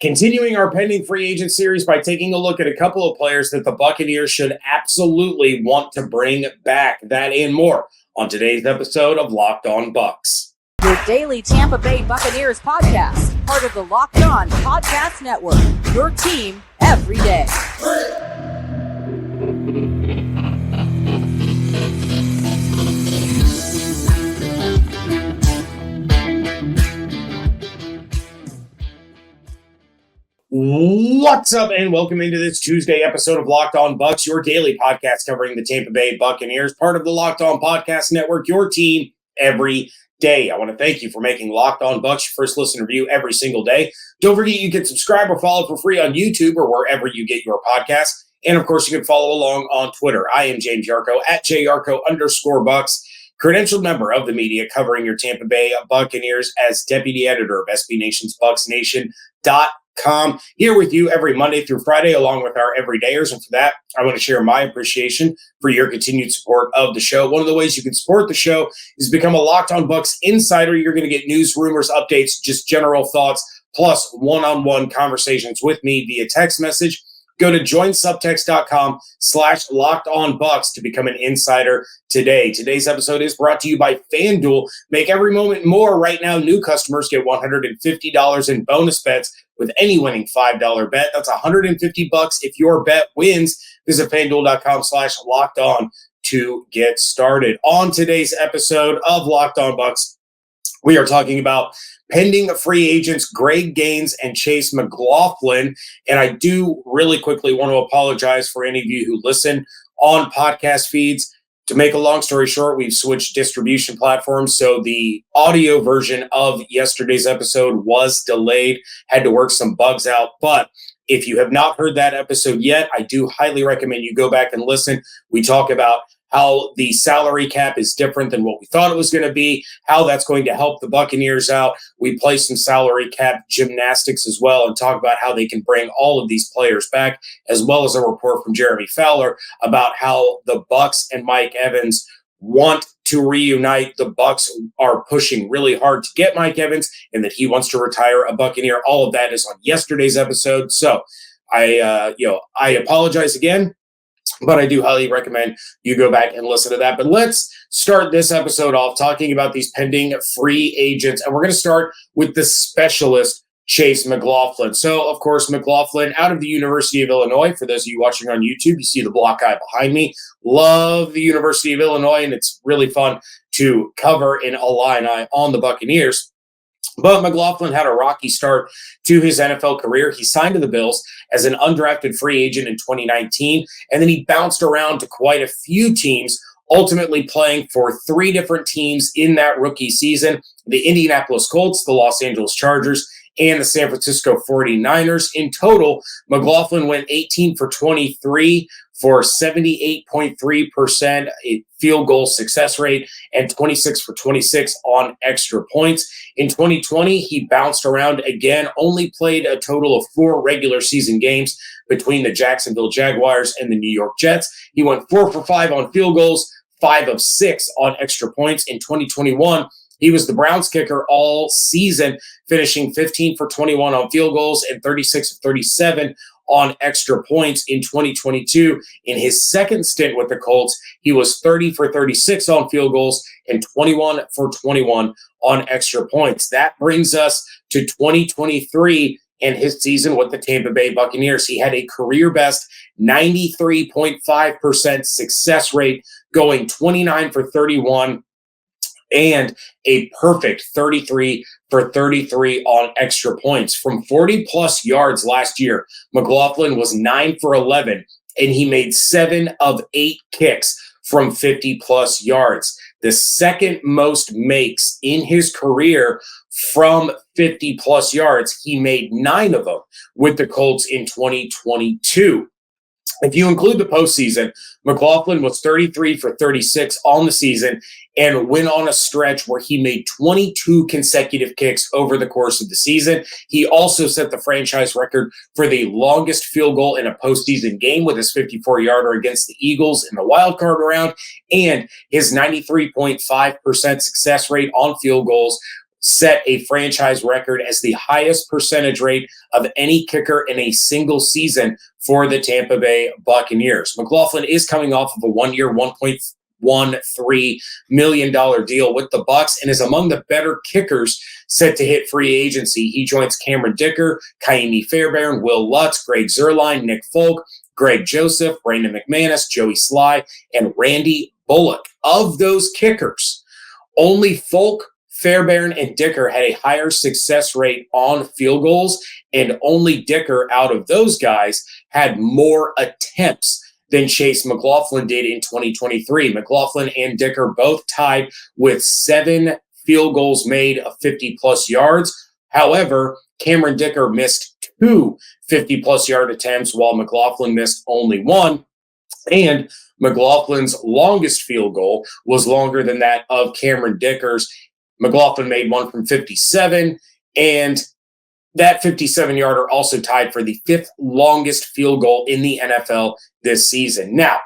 Continuing our pending free agent series by taking a look at a couple of players that the Buccaneers should absolutely want to bring back. That and more on today's episode of Locked On Bucs. Your daily Tampa Bay Buccaneers podcast, part of the Locked On Podcast Network, your team every day. What's up, and welcome into this Tuesday episode of Locked On Bucs, your daily podcast covering the Tampa Bay Buccaneers, part of the Locked On Podcast Network, your team every day. I want to thank you for making Locked On Bucs your first listen review every single day. Don't forget you can subscribe or follow for free on YouTube or wherever you get your podcasts. And of course, you can follow along on Twitter. I am James Yarcho at JYarcho_Bucs, credentialed member of the media covering your Tampa Bay Buccaneers as deputy editor of SB Nation's BucsNation.com. Here with you every Monday through Friday, along with our everydayers. And for that, I want to share my appreciation for your continued support of the show. One of the ways you can support the show is become a Locked On Bucs insider. You're going to get news, rumors, updates, just general thoughts, plus one-on-one conversations with me via text message. Go to joinsubtext.com/LockedOnBucs to become an insider today. Today's episode is brought to you by FanDuel. Make every moment more. Right now, new customers get $150 in bonus bets with any winning $5 bet. That's $150 if your bet wins. Visit FanDuel.com/LockedOn to get started. On today's episode of Locked On Bucs, we are talking about pending free agents Greg Gaines and Chase McLaughlin. And I do really quickly want to apologize for any of you who listen on podcast feeds. To make a long story short, we've switched distribution platforms. So the audio version of yesterday's episode was delayed, had to work some bugs out. But if you have not heard that episode yet, I do highly recommend you go back and listen. We talk about how the salary cap is different than what we thought it was going to be, how that's going to help the Buccaneers out. We play some salary cap gymnastics as well and talk about how they can bring all of these players back, as well as a report from Jeremy Fowler about how the Bucs and Mike Evans want to reunite. The Bucs are pushing really hard to get Mike Evans and that he wants to retire a Buccaneer. All of that is on yesterday's episode. So I apologize again, but I do highly recommend you go back and listen to that. But let's start this episode off talking about these pending free agents. And we're going to start with the specialist, Chase McLaughlin. So, of course, McLaughlin out of the University of Illinois. For those of you watching on YouTube, you see the block guy behind me. Love the University of Illinois, and it's really fun to cover in Illini on the Buccaneers. But McLaughlin had a rocky start to his NFL career. He signed to the Bills as an undrafted free agent in 2019, and then he bounced around to quite a few teams, ultimately playing for three different teams in that rookie season: the Indianapolis Colts, the Los Angeles Chargers, and the San Francisco 49ers. In total, McLaughlin went 18 for 23 for 78.3% field goal success rate and 26 for 26 on extra points. In 2020, he bounced around again, only played a total of 4 regular season games between the Jacksonville Jaguars and the New York Jets. He went 4 for 5 on field goals, 5 of 6 on extra points. In 2021, he was the Browns kicker all season, finishing 15 for 21 on field goals and 36 of 37 on extra points. In 2022, in his second stint with the Colts, he was 30 for 36 on field goals and 21 for 21 on extra points. That brings us to 2023 and his season with the Tampa Bay Buccaneers. He had a career best 93.5% success rate, going 29 for 31 and a perfect 33 for 33 on extra points. From 40-plus yards last year, McLaughlin was 9 for 11, and he made 7 of 8 kicks from 50-plus yards. The second most makes in his career from 50-plus yards. He made 9 of them with the Colts in 2022. If you include the postseason, McLaughlin was 33 for 36 on the season and went on a stretch where he made 22 consecutive kicks over the course of the season. He also set the franchise record for the longest field goal in a postseason game with his 54-yarder against the Eagles in the wild card round, and his 93.5% success rate on field goals set a franchise record as the highest percentage rate of any kicker in a single season for the Tampa Bay Buccaneers. McLaughlin is coming off of a one-year, $1.13 million deal with the Bucs and is among the better kickers set to hit free agency. He joins Cameron Dicker, Kaimi Fairbairn, Will Lutz, Greg Zuerlein, Nick Folk, Greg Joseph, Brandon McManus, Joey Sly, and Randy Bullock. Of those kickers, only Folk, Fairbairn, and Dicker had a higher success rate on field goals, and only Dicker out of those guys had more attempts than Chase McLaughlin did in 2023. McLaughlin and Dicker both tied with 7 field goals made of 50-plus yards. However, Cameron Dicker missed 2 50-plus yard attempts while McLaughlin missed only 1. And McLaughlin's longest field goal was longer than that of Cameron Dicker's. McLaughlin made one from 57, and that 57-yarder also tied for the 5th longest field goal in the NFL this season. Now,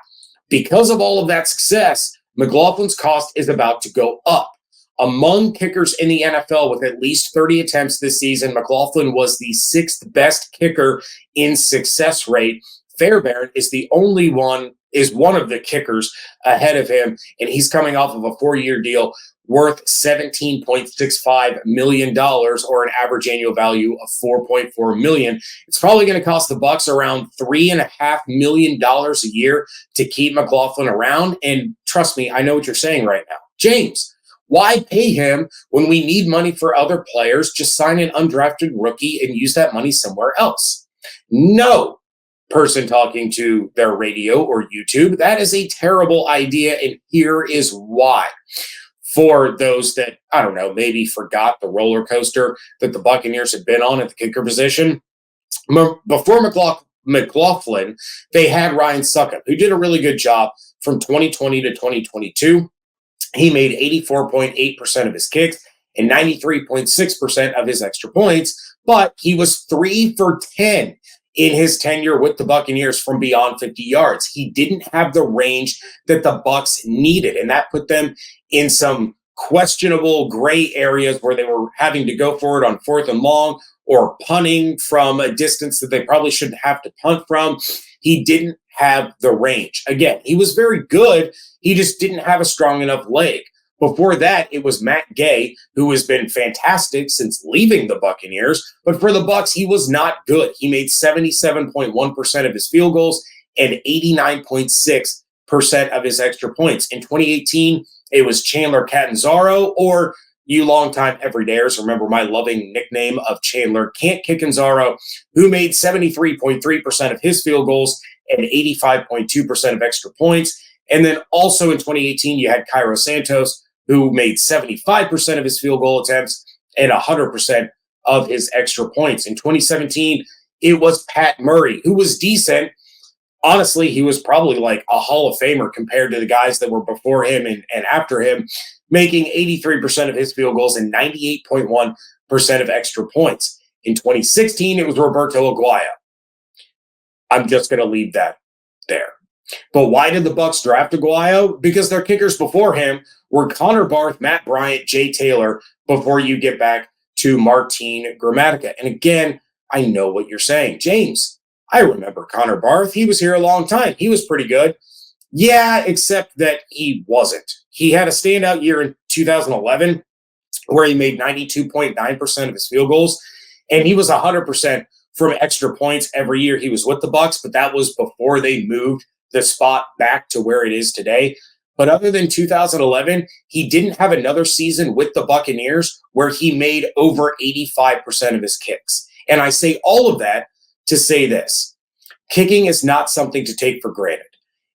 because of all of that success, McLaughlin's cost is about to go up. Among kickers in the NFL with at least 30 attempts this season, McLaughlin was the 6th best kicker in success rate. Fairbairn is one of the kickers ahead of him, and he's coming off of a 4-year deal worth $17.65 million, or an average annual value of $4.4 million. It's probably going to cost the Bucs around $3.5 million a year to keep McLaughlin around. And trust me, I know what you're saying right now. James, why pay him when we need money for other players? Just sign an undrafted rookie and use that money somewhere else. No person talking to their radio or YouTube, that is a terrible idea, and here is why. For those that, I don't know, maybe forgot the roller coaster that the Buccaneers had been on at the kicker position, before McLaughlin, they had Ryan Succop, who did a really good job from 2020 to 2022. He made 84.8% of his kicks and 93.6% of his extra points, but he was 3 for 10 in his tenure with the Buccaneers from beyond 50 yards. He didn't have the range that the Bucs needed, and that put them in some questionable gray areas where they were having to go for it on 4th and long or punting from a distance that they probably shouldn't have to punt from. He didn't have the range. Again, he was very good. He just didn't have a strong enough leg. Before that, it was Matt Gay, who has been fantastic since leaving the Buccaneers. But for the Bucs, he was not good. He made 77.1% of his field goals and 89.6% of his extra points. In 2018, it was Chandler Catanzaro, or you longtime everydayers remember my loving nickname of Chandler Can't Kick Canzaro, who made 73.3% of his field goals and 85.2% of extra points. And then also in 2018, you had Cairo Santos, who made 75% of his field goal attempts and 100% of his extra points. In 2017, it was Pat Murray, who was decent. Honestly, he was probably like a Hall of Famer compared to the guys that were before him and after him, making 83% of his field goals and 98.1% of extra points. In 2016, it was Roberto Aguayo. I'm just going to leave that there. But why did the Bucs draft Aguayo? Because their kickers before him were Connor Barth, Matt Bryant, Jay Taylor, before you get back to Martin Gramatica. And again, I know what you're saying. James, I remember Connor Barth. He was here a long time. He was pretty good. Yeah, except that he wasn't. He had a standout year in 2011 where he made 92.9% of his field goals, and he was 100% from extra points every year he was with the Bucs, but that was before they moved the spot back to where it is today. But other than 2011, he didn't have another season with the Buccaneers where he made over 85% of his kicks. And I say all of that to say this: kicking is not something to take for granted.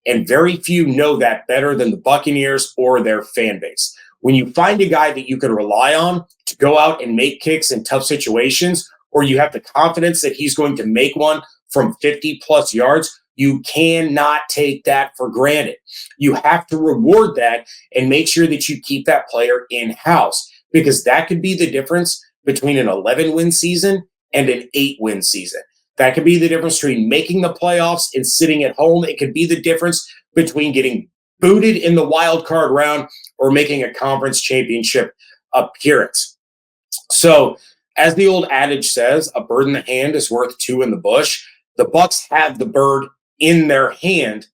And very few know that better than the Buccaneers or their fan base. When you find a guy that you can rely on to go out and make kicks in tough situations, or you have the confidence that he's going to make one from 50-plus yards, you cannot take that for granted. You have to reward that and make sure that you keep that player in-house, because that could be the difference between an 11-win season and an 8-win season. That could be the difference between making the playoffs and sitting at home. It could be the difference between getting booted in the wild card round or making a conference championship appearance. So, as the old adage says, a bird in the hand is worth two in the bush. The Bucs have the bird in their hand.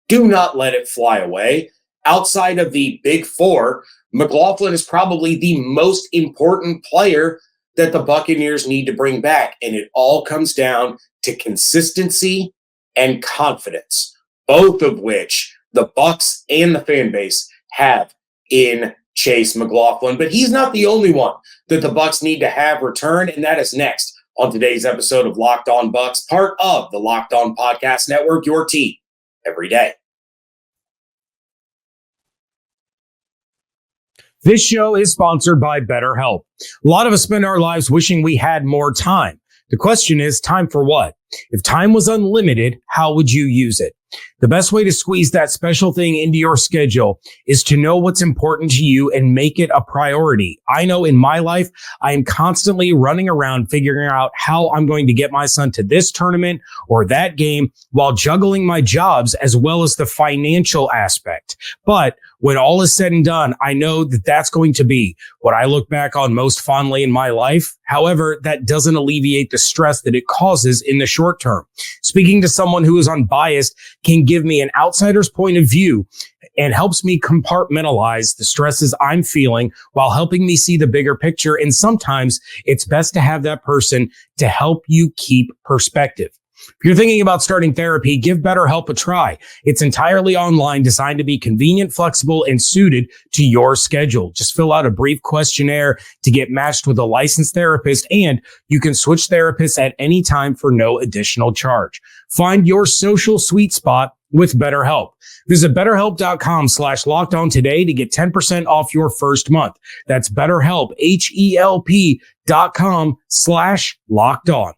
Do not let it fly away. Outside of the big four, McLaughlin is probably the most important player that the Buccaneers need to bring back. And it all comes down to consistency and confidence, both of which the Bucs and the fan base have in Chase McLaughlin. But he's not the only one that the Bucs need to have return, and that is next on today's episode of Locked On Bucs, part of the Locked On Podcast Network, your team every day. This show is sponsored by BetterHelp. A lot of us spend our lives wishing we had more time. The question is, time for what? If time was unlimited, how would you use it? The best way to squeeze that special thing into your schedule is to know what's important to you and make it a priority. I know in my life, I am constantly running around figuring out how I'm going to get my son to this tournament or that game while juggling my jobs as well as the financial aspect. But when all is said and done, I know that that's going to be what I look back on most fondly in my life. However, that doesn't alleviate the stress that it causes in the short term. Speaking to someone who is unbiased can give me an outsider's point of view and helps me compartmentalize the stresses I'm feeling while helping me see the bigger picture. And sometimes it's best to have that person to help you keep perspective. If you're thinking about starting therapy, give BetterHelp a try. It's entirely online, designed to be convenient, flexible, and suited to your schedule. Just fill out a brief questionnaire to get matched with a licensed therapist, and you can switch therapists at any time for no additional charge. Find your social sweet spot with BetterHelp. Visit BetterHelp.com/lockedon today to get 10% off your first month. That's BetterHelp, HELP.com/lockedon.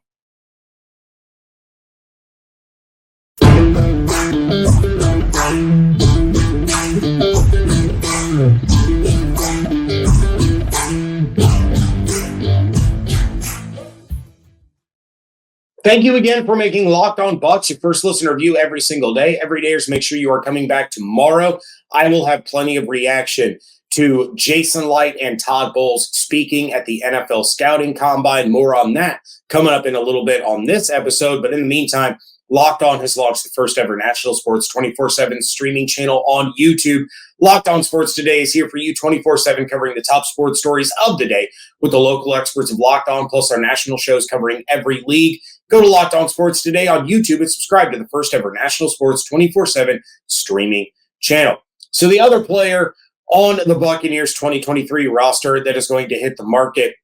Thank you again for making Locked On Bucs your first listen or view every single day. Every dayers, make sure you are coming back tomorrow. I will have plenty of reaction to Jason Licht and Todd Bowles speaking at the NFL Scouting Combine. More on that coming up in a little bit on this episode. But in the meantime, Locked On has launched the first ever national sports 24/7 streaming channel on YouTube. Locked On Sports Today is here for you 24/7, covering the top sports stories of the day with the local experts of Locked On, plus our national shows covering every league. Go to Locked On Sports Today on YouTube and subscribe to the first ever national sports 24/7 streaming channel. So the other player on the Buccaneers 2023 roster that is going to hit the market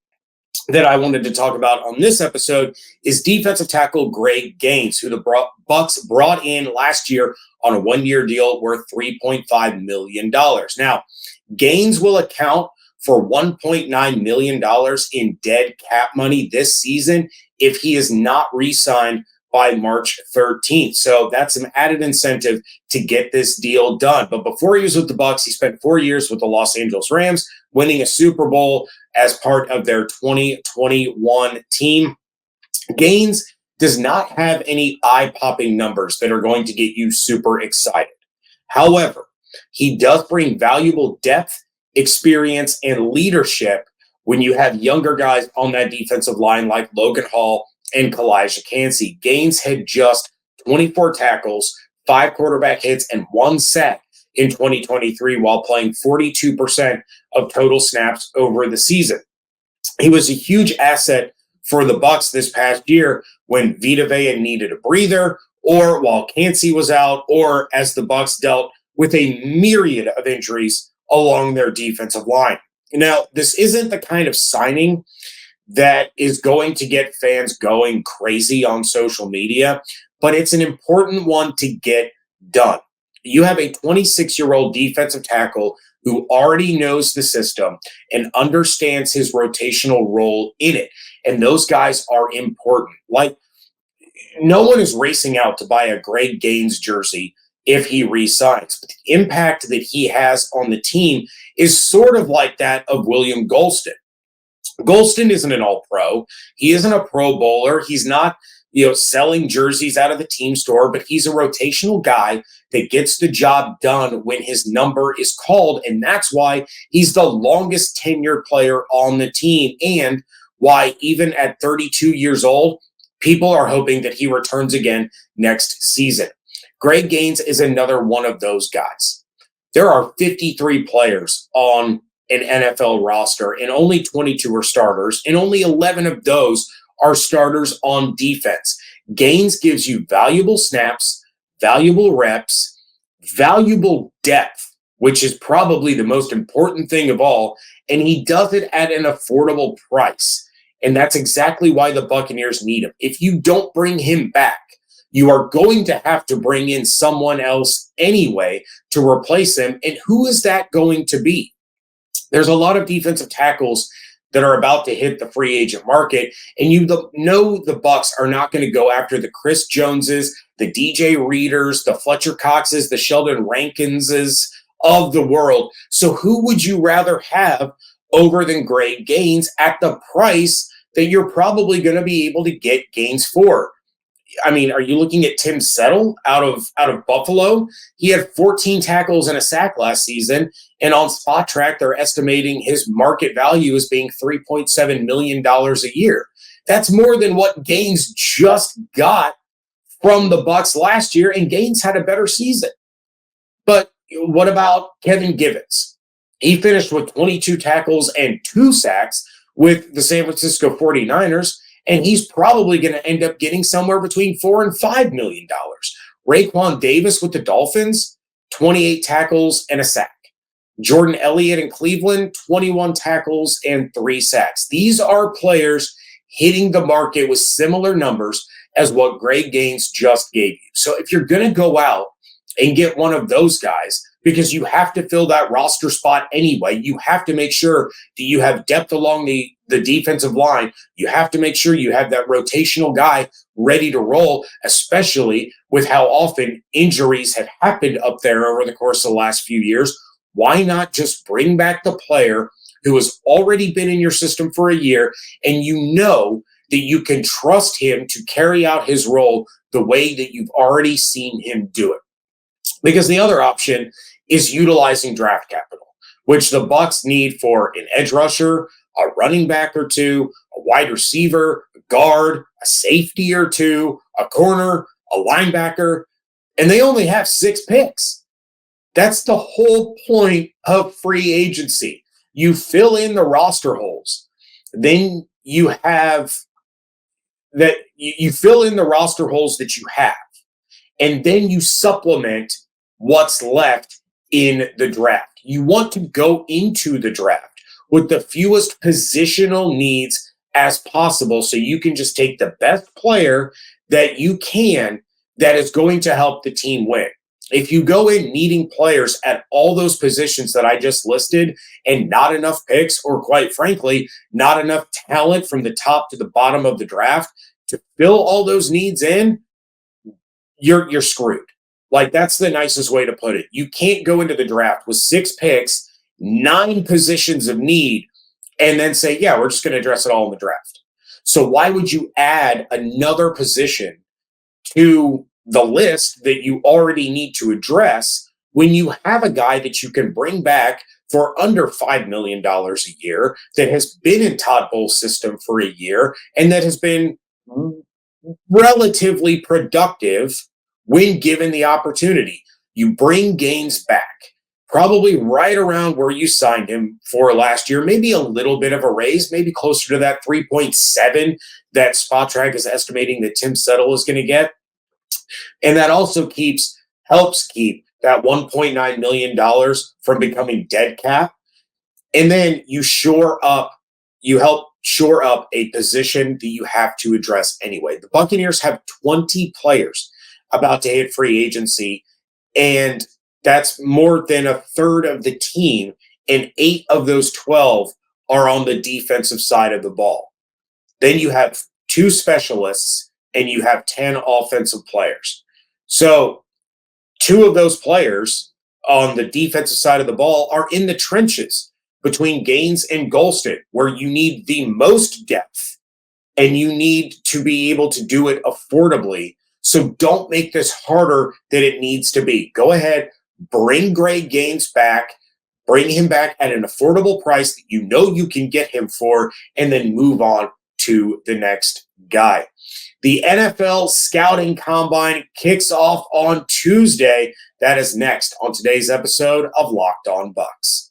that I wanted to talk about on this episode is defensive tackle Greg Gaines, who the Bucs brought in last year on a one-year deal worth $3.5 million. Now, Gaines will account for $1.9 million in dead cap money this season if he is not re-signed by March 13th. So that's some added incentive to get this deal done. But before he was with the Bucs, he spent 4 years with the Los Angeles Rams, winning a Super Bowl as part of their 2021 team. Gaines does not have any eye-popping numbers that are going to get you super excited. However, he does bring valuable depth, experience, and leadership when you have younger guys on that defensive line like Logan Hall and Kalijah Kancey. Gaines had just 24 tackles, 5 quarterback hits, and 1 sack in 2023 while playing 42% of total snaps over the season. He was a huge asset for the Bucs this past year when Vita Vea needed a breather, or while Kancey was out, or as the Bucs dealt with a myriad of injuries along their defensive line. Now, this isn't the kind of signing that is going to get fans going crazy on social media, but it's an important one to get done. You have a 26-year-old defensive tackle who already knows the system and understands his rotational role in it. And those guys are important. Like, no one is racing out to buy a Greg Gaines jersey if he re-signs. But the impact that he has on the team is sort of like that of William Golston. Golston isn't an all-pro. He isn't a Pro Bowler. He's not, selling jerseys out of the team store, but he's a rotational guy that gets the job done when his number is called. And that's why he's the longest tenured player on the team, and why even at 32 years old, people are hoping that he returns again next season. Greg Gaines is another one of those guys. There are 53 players on an NFL roster, and only 22 are starters, and only 11 of those are starters on defense. Gaines gives you valuable snaps, valuable reps, valuable depth, which is probably the most important thing of all, and he does it at an affordable price. And that's exactly why the Buccaneers need him. If you don't bring him back, you are going to have to bring in someone else anyway to replace him. And who is that going to be? There's a lot of defensive tackles that are about to hit the free agent market, and you know the Bucs are not going to go after the Chris Joneses, the DJ Readers, the Fletcher Coxes, the Sheldon Rankinses of the world. So who would you rather have over than Greg Gaines at the price that you're probably going to be able to get Gaines for? I mean, are you looking at Tim Settle out of Buffalo? He had 14 tackles and a sack last season, and on Spot Track, they're estimating his market value as being $3.7 million a year. That's more than what Gaines just got from the Bucs last year, and Gaines had a better season. But what about Kevin Givens? He finished with 22 tackles and 2 sacks with the San Francisco 49ers, and he's probably going to end up getting somewhere between $4 and $5 million. Raekwon Davis with the Dolphins, 28 tackles and a sack. Jordan Elliott in Cleveland, 21 tackles and 3 sacks. These are players hitting the market with similar numbers as what Greg Gaines just gave you. So if you're going to go out and get one of those guys, because you have to fill that roster spot anyway, you have to make sure that you have depth along the defensive line. You have to make sure you have that rotational guy ready to roll, especially with how often injuries have happened up there over the course of the last few years. Why not just bring back the player who has already been in your system for a year, and you know that you can trust him to carry out his role the way that you've already seen him do it? Because the other option is utilizing draft capital, which the Bucs need for an edge rusher, a running back or two, a wide receiver, a guard, a safety or two, a corner, a linebacker, and they only have 6 picks. That's the whole point of free agency. You fill in the roster holes. Then you have that you fill in the roster holes that you have, and then you supplement what's left in the draft. You want to go into the draft with the fewest positional needs as possible, so you can just take the best player that you can that is going to help the team win. If you go in needing players at all those positions that I just listed and not enough picks, or quite frankly, not enough talent from the top to the bottom of the draft to fill all those needs in, you're screwed. Like, that's the nicest way to put it. You can't go into the draft with 6 picks, 9 positions of need, and then say, yeah, we're just going to address it all in the draft. So why would you add another position to the list that you already need to address when you have a guy that you can bring back for under $5 million a year, that has been in Todd Bowles' system for a year, and that has been relatively productive when given the opportunity? You bring Gaines back, probably right around where you signed him for last year, maybe a little bit of a raise, maybe closer to that 3.7 that Spot Track is estimating that Tim Settle is going to get. And that also helps keep that $1.9 million from becoming dead cap. And then you help shore up a position that you have to address anyway. The Buccaneers have 20 players about to hit free agency, and that's more than a third of the team, and 8 of those 12 are on the defensive side of the ball. Then you have 2 specialists, and you have 10 offensive players. So 2 of those players on the defensive side of the ball are in the trenches between Gaines and Golston, where you need the most depth and you need to be able to do it affordably. So don't make this harder than it needs to be. Go ahead, bring Greg Gaines back, bring him back at an affordable price that you know you can get him for, and then move on to the next guy. The NFL Scouting Combine kicks off on Tuesday. That is next on today's episode of Locked On Bucs.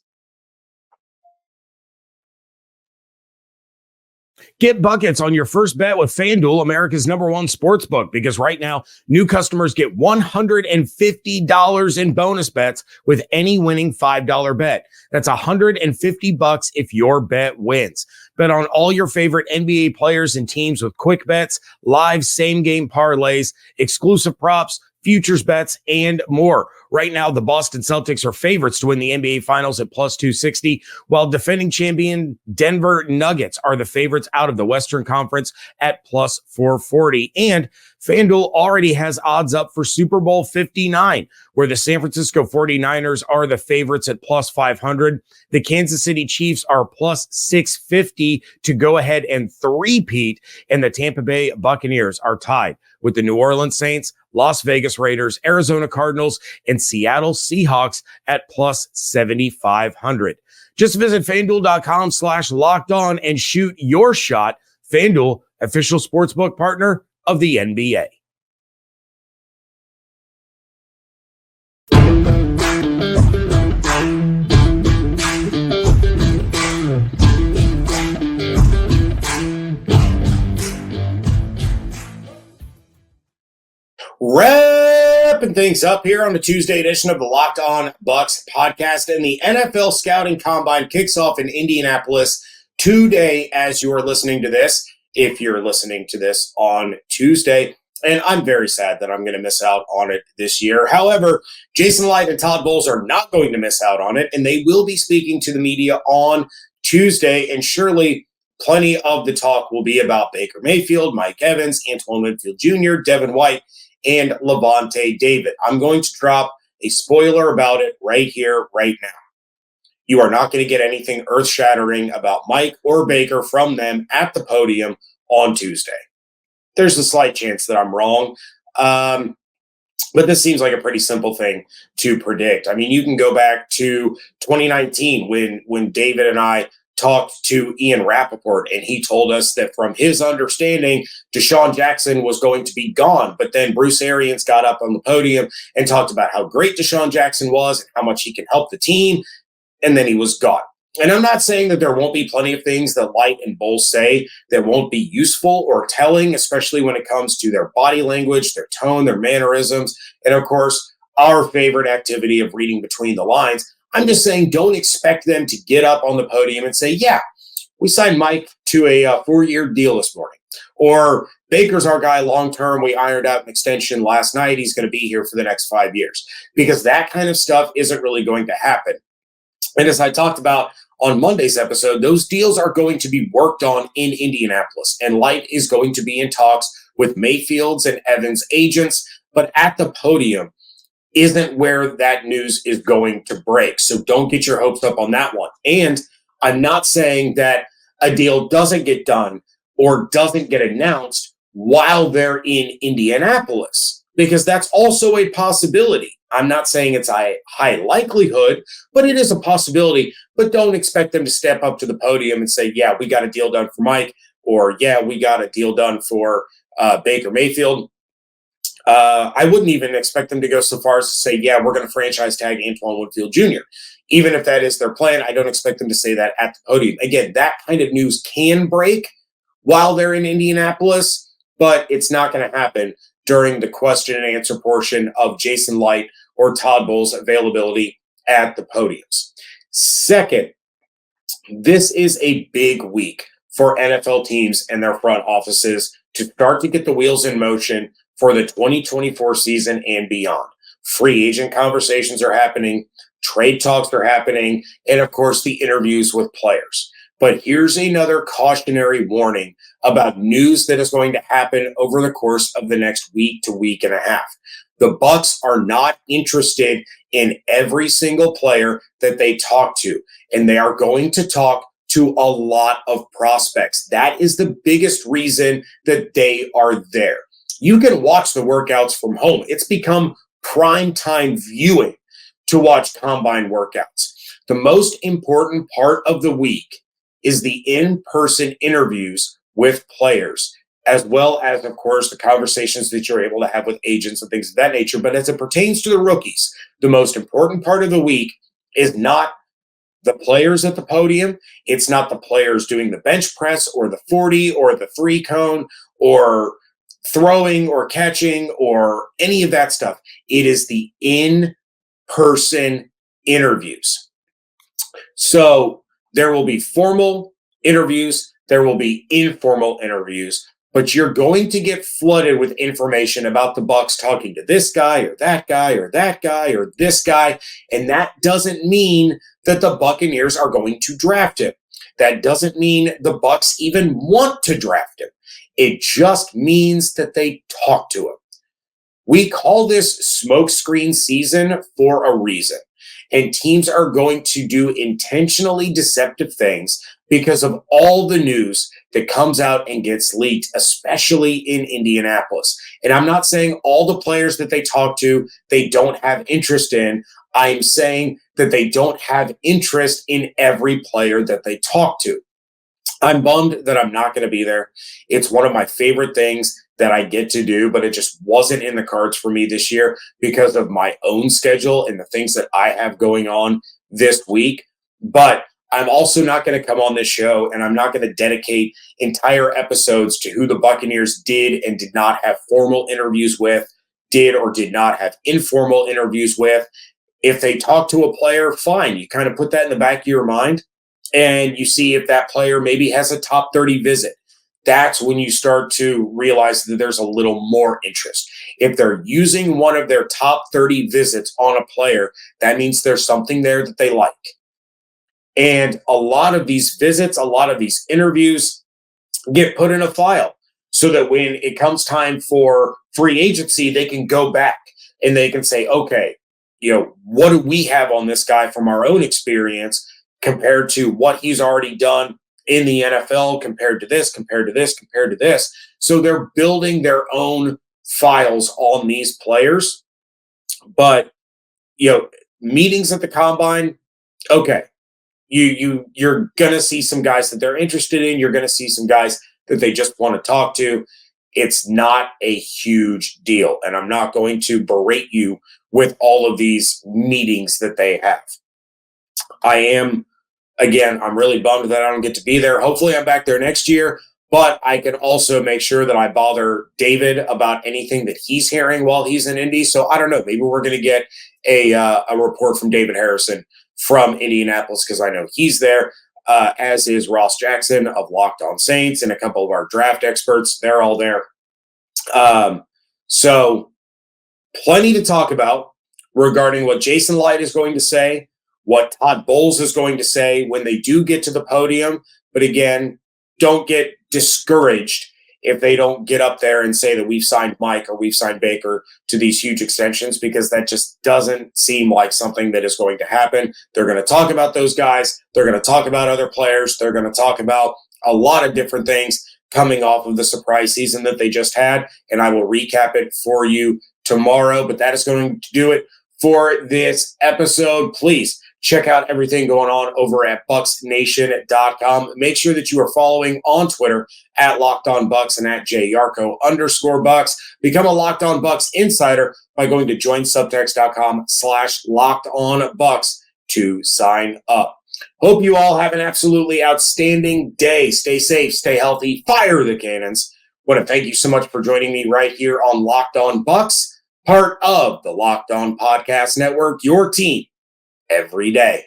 Get buckets on your first bet with FanDuel, America's #1 sportsbook, because right now, new customers get $150 in bonus bets with any winning $5 bet. That's $150 if your bet wins. Bet on all your favorite NBA players and teams with quick bets, live same-game parlays, exclusive props, futures bets, and more. Right now, the Boston Celtics are favorites to win the NBA Finals at plus 260, while defending champion Denver Nuggets are the favorites out of the Western Conference at plus 440. And FanDuel already has odds up for Super Bowl 59, where the San Francisco 49ers are the favorites at plus 500. The Kansas City Chiefs are plus 650 to go ahead and three-peat, and the Tampa Bay Buccaneers are tied with the New Orleans Saints, Las Vegas Raiders, Arizona Cardinals, and Seattle Seahawks at plus 7,500. Just visit FanDuel.com/lockedon and shoot your shot. FanDuel, official sportsbook partner of the NBA. Wrapping things up here on the Tuesday edition of the Locked On Bucs podcast, and the NFL Scouting Combine kicks off in Indianapolis today as you are listening to this, if you're listening to this on Tuesday. And I'm very sad that I'm going to miss out on it this year. However, Jason Licht and Todd Bowles are not going to miss out on it, and they will be speaking to the media on Tuesday, and surely plenty of the talk will be about Baker Mayfield, Mike Evans, Antoine Winfield Jr., Devin White, and Levante David. I'm going to drop a spoiler about it right here, right now. You are not going to get anything earth-shattering about Mike or Baker from them at the podium on Tuesday. There's a slight chance that I'm wrong, but this seems like a pretty simple thing to predict. I mean, you can go back to 2019 when David and I talked to Ian Rappaport, and he told us that from his understanding, Deshaun Jackson was going to be gone. But then Bruce Arians got up on the podium and talked about how great Deshaun Jackson was and how much he can help the team, and then he was gone. And I'm not saying that there won't be plenty of things that Light and Bowles say that won't be useful or telling, especially when it comes to their body language, their tone, their mannerisms, and of course, our favorite activity of reading between the lines. I'm just saying, don't expect them to get up on the podium and say, yeah, we signed Mike to a 4-year deal this morning. Or Baker's our guy long-term. We ironed out an extension last night. He's going to be here for the next 5 years. Because that kind of stuff isn't really going to happen. And as I talked about on Monday's episode, those deals are going to be worked on in Indianapolis. And Light is going to be in talks with Mayfield's and Evans' agents. But at the podium isn't where that news is going to break. So don't get your hopes up on that one. And I'm not saying that a deal doesn't get done or doesn't get announced while they're in Indianapolis, because that's also a possibility. I'm not saying it's a high likelihood, but it is a possibility. But don't expect them to step up to the podium and say, yeah, we got a deal done for Mike, or yeah, we got a deal done for Baker Mayfield. I wouldn't even expect them to go so far as to say, yeah, we're going to franchise tag Antoine Winfield Jr. Even if that is their plan, I don't expect them to say that at the podium. Again, that kind of news can break while they're in Indianapolis, but it's not going to happen during the question and answer portion of Jason Licht or Todd Bowles' availability at the podiums. Second, this is a big week for NFL teams and their front offices to start to get the wheels in motion for the 2024 season and beyond. Free agent conversations are happening, trade talks are happening, and of course the interviews with players. But here's another cautionary warning about news that is going to happen over the course of the next week to week and a half. The Bucs are not interested in every single player that they talk to, and they are going to talk to a lot of prospects. That is the biggest reason that they are there. You can watch the workouts from home. It's become prime time viewing to watch combine workouts. The most important part of the week is the in-person interviews with players, as well as, of course, the conversations that you're able to have with agents and things of that nature. But as it pertains to the rookies, the most important part of the week is not the players at the podium. It's not the players doing the bench press or the 40 or the 3-cone or throwing or catching or any of that stuff. It is the in-person interviews. So there will be formal interviews, there will be informal interviews, but you're going to get flooded with information about the Bucs talking to this guy or that guy or that guy or this guy, and that doesn't mean that the Buccaneers are going to draft him. That doesn't mean the Bucs even want to draft him. It just means that they talk to him. We call this smokescreen season for a reason. And teams are going to do intentionally deceptive things because of all the news that comes out and gets leaked, especially in Indianapolis. And I'm not saying all the players that they talk to, they don't have interest in. I'm saying that they don't have interest in every player that they talk to. I'm bummed that I'm not going to be there. It's one of my favorite things that I get to do, but it just wasn't in the cards for me this year because of my own schedule and the things that I have going on this week. But I'm also not going to come on this show, and I'm not going to dedicate entire episodes to who the Buccaneers did and did not have formal interviews with, did or did not have informal interviews with. If they talk to a player, fine. You kind of put that in the back of your mind, and you see if that player maybe has a top 30 visit. That's when you start to realize that there's a little more interest. If they're using one of their top 30 visits on a player, that means there's something there that they like. And a lot of these visits, a lot of these interviews get put in a file so that when it comes time for free agency, they can go back and they can say, okay, what do we have on this guy from our own experience compared to what he's already done in the NFL, compared to this, compared to this, compared to this. So they're building their own files on these players. But, meetings at the combine, okay, you're going to see some guys that they're interested in. You're going to see some guys that they just want to talk to. It's not a huge deal. And I'm not going to berate you with all of these meetings that they have. I'm really bummed that I don't get to be there. Hopefully I'm back there next year, but I can also make sure that I bother David about anything that he's hearing while he's in Indy. So I don't know, maybe we're going to get a report from David Harrison from Indianapolis because I know he's there, as is Ross Jackson of Locked On Saints and a couple of our draft experts. They're all there. So plenty to talk about regarding what Jason Licht is going to say, what Todd Bowles is going to say when they do get to the podium. But again, don't get discouraged if they don't get up there and say that we've signed Mike or we've signed Baker to these huge extensions, because that just doesn't seem like something that is going to happen. They're going to talk about those guys. They're going to talk about other players. They're going to talk about a lot of different things coming off of the surprise season that they just had. And I will recap it for you tomorrow, but that is going to do it for this episode. Please check out everything going on over at BucsNation.com. Make sure that you are following on Twitter at Locked On Bucs and at @JYarcho_Bucs. Become a Locked On Bucs insider by going to joinsubtext.com/LockedOnBucs to sign up. Hope you all have an absolutely outstanding day. Stay safe, stay healthy, fire the cannons. Want to thank you so much for joining me right here on Locked On Bucs, part of the Locked On Podcast Network, your team every day.